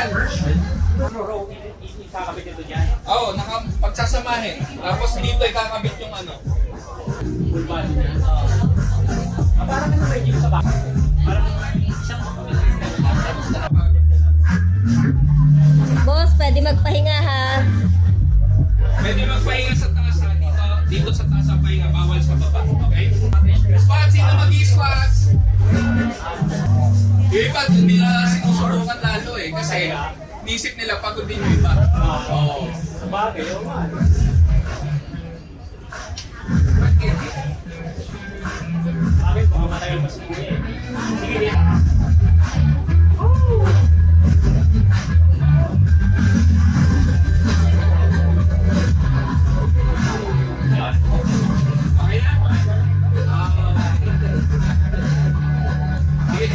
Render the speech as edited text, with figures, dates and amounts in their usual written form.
yan. Kakabit ito dyan. Oo, pagsasamahin. Tapos dito ay kakabit yung ano. Full body niya. Parang ano may dito sa back. Parang isang Boss, pwede magpahinga ha. Pwede magpahinga sa taas ha. Dito sa taas ang pahinga. Bawal sa baba. Okay? Squats. Sino mag-i-squats? Yung iba, hindi na sinusubukan lalo eh. Kasi nisip nila pagod din yung iba. Oo. sa bagay, o man. Bakit? Baka matagal pa siguro eh. Sige din. Okay na? Sige.